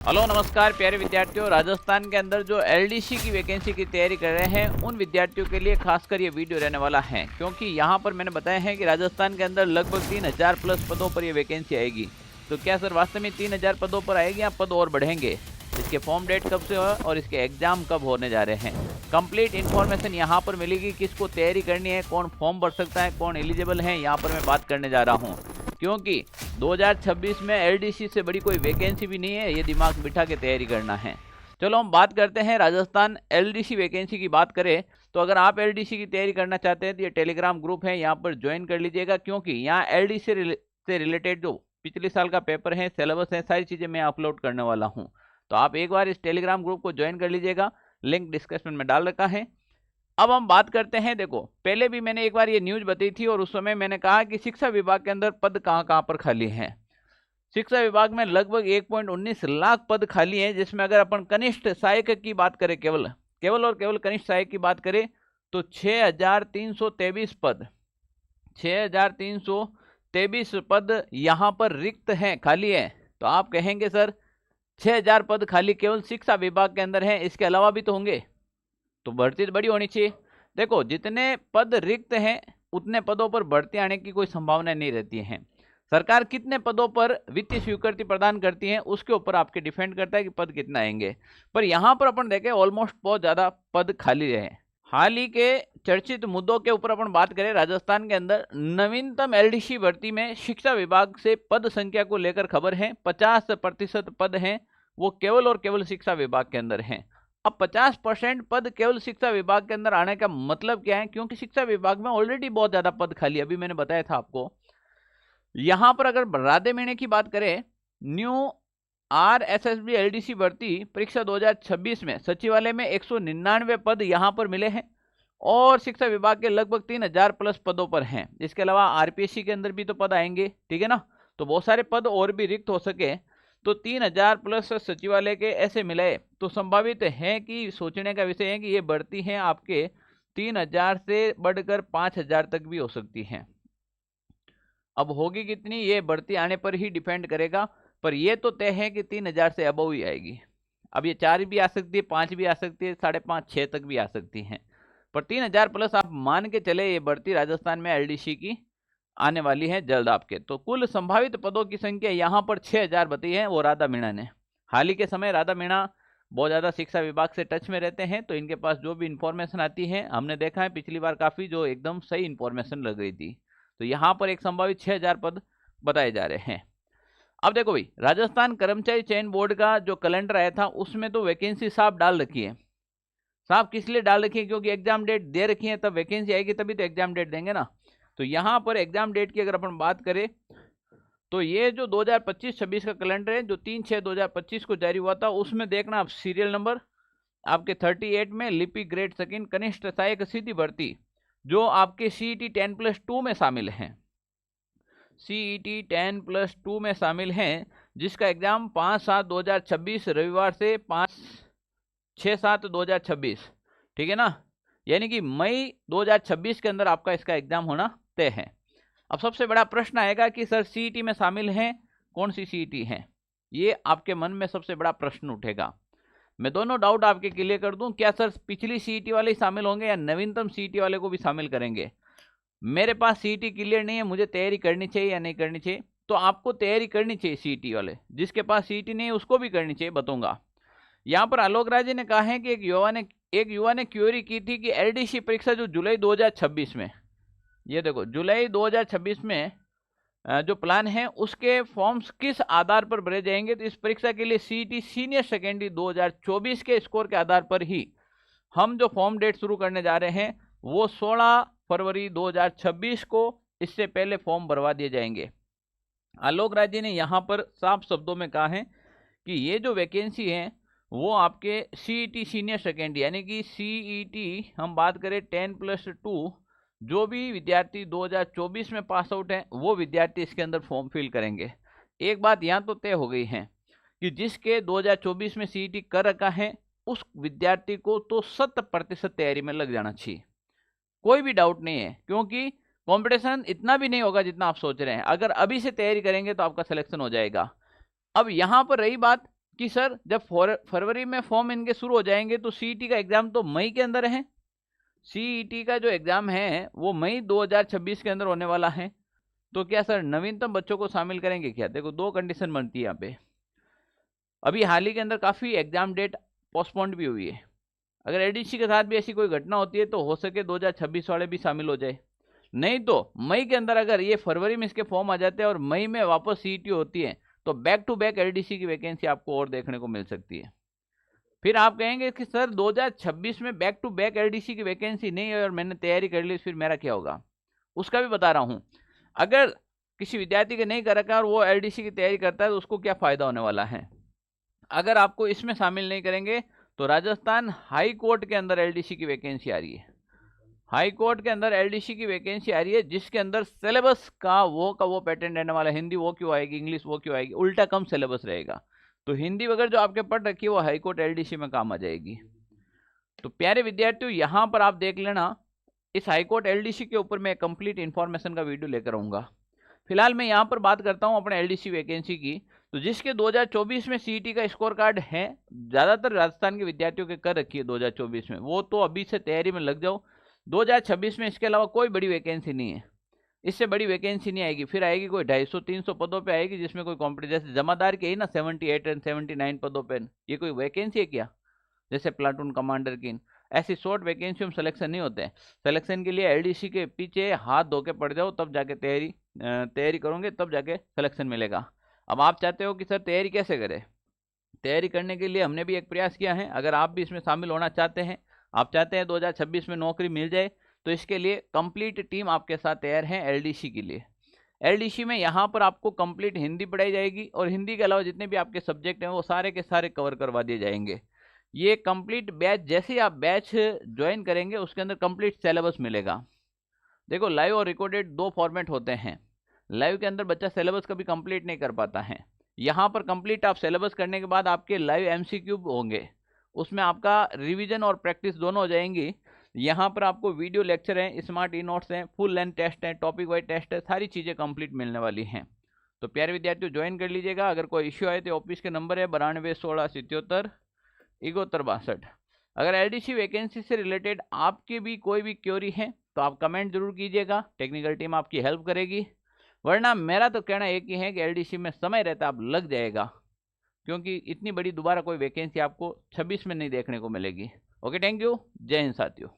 Hello नमस्कार प्यारे विद्यार्थियों। राजस्थान के अंदर जो एलडीसी की वैकेंसी की तैयारी कर रहे हैं उन विद्यार्थियों के लिए खासकर ये वीडियो रहने वाला है, क्योंकि यहाँ पर मैंने बताया है कि राजस्थान के अंदर लगभग 3000 प्लस पदों पर ये वैकेंसी आएगी। तो क्या सर वास्तव में 3000 पदों पर आएगी या पद और बढ़ेंगे? इसके फॉर्म डेट कब से हो और इसके एग्जाम कब होने जा रहे हैं, कंप्लीट इन्फॉर्मेशन यहाँ पर मिलेगी। किसको तैयारी करनी है, कौन फॉर्म भर सकता है, कौन एलिजिबल है, यहाँ पर मैं बात करने जा रहा हूँ। क्योंकि 2026 में एलडीसी से बड़ी कोई वैकेंसी भी नहीं है, ये दिमाग बिठा के तैयारी करना है। चलो हम बात करते हैं राजस्थान एलडीसी वैकेंसी की बात करें तो अगर आप एलडीसी की तैयारी करना चाहते हैं तो ये टेलीग्राम ग्रुप है, यहाँ पर ज्वाइन कर लीजिएगा। क्योंकि यहाँ एलडीसी से रिलेटेड जो पिछले साल का पेपर है, सिलेबस है, सारी चीज़ें मैं अपलोड करने वाला हूँ। तो आप एक बार इस टेलीग्राम ग्रुप को ज्वाइन कर लीजिएगा, लिंक डिस्क्रिप्शन में डाल रखा है। अब हम बात करते हैं, देखो पहले भी मैंने एक बार ये न्यूज बताई थी और उस समय मैंने कहा कि शिक्षा विभाग के अंदर पद कहाँ कहाँ पर खाली हैं। शिक्षा विभाग में लगभग 1.19 लाख पद खाली हैं, जिसमें अगर अपन कनिष्ठ सहायक की बात करें, केवल कनिष्ठ सहायक की बात करें तो 6323 पद 6323 पद यहाँ पर रिक्त हैं, खाली है। तो आप कहेंगे सर 6000 पद खाली केवल शिक्षा विभाग के अंदर हैं, इसके अलावा भी तो होंगे, तो भर्ती तो बड़ी होनी चाहिए। देखो जितने पद रिक्त हैं उतने पदों पर भर्ती आने की कोई संभावना नहीं रहती है। सरकार कितने पदों पर वित्तीय स्वीकृति प्रदान करती है उसके ऊपर आपके डिपेंड करता है कि पद कितना आएंगे। पर यहाँ पर अपन देखें ऑलमोस्ट बहुत ज्यादा पद खाली रहे। हाल ही के चर्चित मुद्दों के ऊपर अपन बात करें, राजस्थान के अंदर नवीनतम एलडीसी भर्ती में शिक्षा विभाग से पद संख्या को लेकर खबर है 50% पद हैं वो केवल और केवल शिक्षा विभाग के अंदर हैं। अब 50% पद केवल शिक्षा विभाग के अंदर आने का मतलब क्या है? क्योंकि शिक्षा विभाग में ऑलरेडी बहुत ज्यादा पद खाली, अभी मैंने बताया था आपको। यहां पर अगर राधे महीने की बात करें, न्यू RSSB एलडीसी भर्ती परीक्षा 2026 में सचिवालय में 199 पद यहां पर मिले हैं और शिक्षा विभाग के लगभग 3000 प्लस पदों पर हैं। इसके अलावा आरपीएससी के अंदर भी तो पद आएंगे, ठीक है ना। तो बहुत सारे पद और भी रिक्त हो सके, तो 3000 प्लस सचिवालय के ऐसे मिले तो संभावित है कि सोचने का विषय है कि ये बढ़ती हैं आपके 3000 से बढ़कर 5000 तक भी हो सकती हैं। अब होगी कितनी ये बढ़ती आने पर ही डिपेंड करेगा, पर ये तो तय है कि 3000 से अबव ही आएगी। अब ये 4 भी आ सकती है, 5 भी आ सकती है, 5.5 6 तक भी आ सकती हैं, पर 3000 प्लस आप मान के चले ये बढ़ती राजस्थान में एलडीसी की आने वाली है जल्द आपके। तो कुल संभावित पदों की संख्या यहाँ पर 6000 बताई है वो राधा मीणा ने। हाल ही के समय राधा मीणा बहुत ज़्यादा शिक्षा विभाग से टच में रहते हैं, तो इनके पास जो भी इंफॉर्मेशन आती है हमने देखा है पिछली बार काफ़ी जो एकदम सही इंफॉर्मेशन लग रही थी। तो यहाँ पर एक संभावित 6000 पद बताए जा रहे हैं। अब देखो भाई, राजस्थान कर्मचारी चयन बोर्ड का जो कैलेंडर आया था उसमें तो वैकेंसी साफ डाल रखी है। साफ किस लिए डाल रखी है? क्योंकि एग्जाम डेट दे रखी है, तब वैकेंसी आएगी तभी तो एग्जाम डेट देंगे ना। तो यहाँ पर एग्जाम डेट की अगर अपन बात करें तो ये जो 2025-26 का कैलेंडर है जो 3/6/2025 को जारी हुआ था, उसमें देखना आप सीरियल नंबर आपके 38 में लिपि ग्रेड सेकंड कनिष्ठ सहायक सीधी भर्ती जो आपके CET 10+2 में शामिल हैं, CET 10+2 में शामिल हैं, जिसका एग्जाम 5/7/2026 रविवार से 5/6/7/2026, ठीक है ना। यानी कि मई 2026 के अंदर आपका इसका एग्जाम होना तय है। अब सबसे बड़ा प्रश्न आएगा कि सर CET में शामिल हैं, कौन सी CET है? ये आपके मन में सबसे बड़ा प्रश्न उठेगा। मैं दोनों डाउट आपके क्लियर कर दूं, क्या सर पिछली CET वाले शामिल होंगे या नवीनतम CET वाले को भी शामिल करेंगे? मेरे पास CET क्लियर नहीं है, मुझे तैयारी करनी चाहिए या नहीं करनी चाहिए? तो आपको तैयारी करनी चाहिए CET वाले, जिसके पास CET नहीं है उसको भी करनी चाहिए, बताऊंगा। यहाँ पर आलोक राय जी ने कहा है कि एक युवा ने क्वेरी की थी कि एलडीसी परीक्षा जो जुलाई 2026 में, ये देखो जुलाई 2026 में जो प्लान है उसके फॉर्म्स किस आधार पर भरे जाएंगे? तो इस परीक्षा के लिए CET सीनियर सेकेंडरी 2024 के स्कोर के आधार पर ही हम जो फॉर्म डेट शुरू करने जा रहे हैं वो 16 फरवरी 2026 को, इससे पहले फॉर्म भरवा दिए जाएंगे। आलोक राय जी ने यहाँ पर साफ शब्दों में कहा है कि ये जो वैकेंसी है वो आपके CET सीनियर सेकेंडरी यानी कि CET हम बात करें 10+2 जो भी विद्यार्थी 2024 में पास आउट हैं वो विद्यार्थी इसके अंदर फॉर्म फिल करेंगे। एक बात यहाँ तो तय हो गई है कि जिसके 2024 में CET कर रखा है उस विद्यार्थी को तो 100% तैयारी में लग जाना चाहिए, कोई भी डाउट नहीं है, क्योंकि कंपटीशन इतना भी नहीं होगा जितना आप सोच रहे हैं। अगर अभी से तैयारी करेंगे तो आपका सिलेक्शन हो जाएगा। अब यहाँ पर रही बात कि सर जब फरवरी में फॉर्म इनके शुरू हो जाएंगे तो सीईटी का एग्जाम तो मई के अंदर है। सीईटी का जो एग्जाम है वो मई 2026 के अंदर होने वाला है। तो क्या सर नवीनतम बच्चों को शामिल करेंगे क्या? देखो दो कंडीशन बनती है यहाँ पे। अभी हाल ही के अंदर काफ़ी एग्जाम डेट पोस्टपोन्ड भी हुई है। अगर एडीसी के साथ भी ऐसी कोई घटना होती है तो हो सके 2026 वाले भी शामिल हो जाए, नहीं तो मई के अंदर अगर ये फरवरी में इसके फॉर्म आ जाते हैं और मई में वापस सीईटी होती है तो बैक टू बैक एलडीसी की वैकेंसी आपको और देखने को मिल सकती है। फिर आप कहेंगे कि सर 2026 में बैक टू बैक एलडीसी की वैकेंसी नहीं है और मैंने तैयारी कर ली, फिर मेरा क्या होगा? उसका भी बता रहा हूँ। अगर किसी विद्यार्थी के नहीं कर रखा और वो एलडीसी की तैयारी करता है तो उसको क्या फ़ायदा होने वाला है? अगर आपको इसमें शामिल नहीं करेंगे तो राजस्थान हाई कोर्ट के अंदर एलडीसी की वैकेंसी आ रही है। हाई कोर्ट के अंदर एलडीसी की वैकेंसी आ रही है जिसके अंदर सिलेबस का वो पैटर्न रहने वाला है। हिंदी वो क्यों आएगी, इंग्लिश वो क्यों आएगी, उल्टा कम सिलेबस रहेगा। तो हिंदी वगैरह जो आपके पढ़ रखी है वो हाई कोर्ट एलडीसी में काम आ जाएगी। तो प्यारे विद्यार्थियों यहाँ पर आप देख लेना, इस हाई कोर्ट एलडीसी के ऊपर मैं कंप्लीट इन्फॉर्मेशन का वीडियो लेकर आऊँगा। फिलहाल मैं यहाँ पर बात करता हूँ अपने एलडीसी वैकेंसी की। तो जिसके 2024 में सीईटी का स्कोर कार्ड है, ज़्यादातर राजस्थान के विद्यार्थियों के कर रखी है 2024 में, वो तो अभी से तैयारी में लग जाओ। 2026 में इसके अलावा कोई बड़ी वैकेंसी नहीं है, इससे बड़ी वैकेंसी नहीं आएगी। फिर आएगी कोई 250-300 पदों पे आएगी जिसमें कोई कॉम्पिटिशन, जैसे जमादार की है ना 78 एंड 79 पदों पे, ये कोई वैकेंसी है क्या? जैसे प्लाटून कमांडर की ऐसी शॉर्ट वैकेंसी में सिलेक्शन नहीं होते हैं। सिलेक्शन के लिए एलडीसी के पीछे हाथ धो के पड़ जाओ, तब जाके तैयारी करोगे, तब जाके सिलेक्शन मिलेगा। अब आप चाहते हो कि सर तैयारी कैसे करें? तैयारी करने के लिए हमने भी एक प्रयास किया है। अगर आप भी इसमें शामिल होना चाहते हैं, आप चाहते हैं 2026 में नौकरी मिल जाए, तो इसके लिए कंप्लीट टीम आपके साथ तैयार है एलडीसी के लिए। एलडीसी में यहाँ पर आपको कंप्लीट हिंदी पढ़ाई जाएगी और हिंदी के अलावा जितने भी आपके सब्जेक्ट हैं वो सारे के सारे कवर करवा दिए जाएंगे। ये कंप्लीट बैच, जैसे ही आप बैच ज्वाइन करेंगे उसके अंदर कंप्लीट सिलेबस मिलेगा। देखो लाइव और रिकॉर्डेड दो फॉर्मेट होते हैं। लाइव के अंदर बच्चा सिलेबस कभी कंप्लीट नहीं कर पाता है। यहाँ पर कंप्लीट आप सिलेबस करने के बाद आपके लाइव एमसीक्यू होंगे, उसमें आपका रिवीजन और प्रैक्टिस दोनों हो जाएंगी। यहाँ पर आपको वीडियो लेक्चर हैं, स्मार्ट ई नोट्स हैं, फुल लेंथ टेस्ट हैं, टॉपिक वाइज टेस्ट है, सारी चीज़ें कंप्लीट मिलने वाली हैं। तो प्यारे विद्यार्थियों ज्वाइन कर लीजिएगा। अगर कोई इश्यू आए तो ऑफिस के नंबर है 921677 अगर एलडीसी वैकेंसी से रिलेटेड आपकी भी कोई भी क्वेरी है तो आप कमेंट जरूर कीजिएगा, टेक्निकल टीम आपकी हेल्प करेगी। वरना मेरा तो कहना एक ही है कि एलडीसी में समय रहता आप लग जाएगा, क्योंकि इतनी बड़ी दोबारा कोई वैकेंसी आपको 26 में नहीं देखने को मिलेगी। ओके, थैंक यू, जय हिंद साथियों।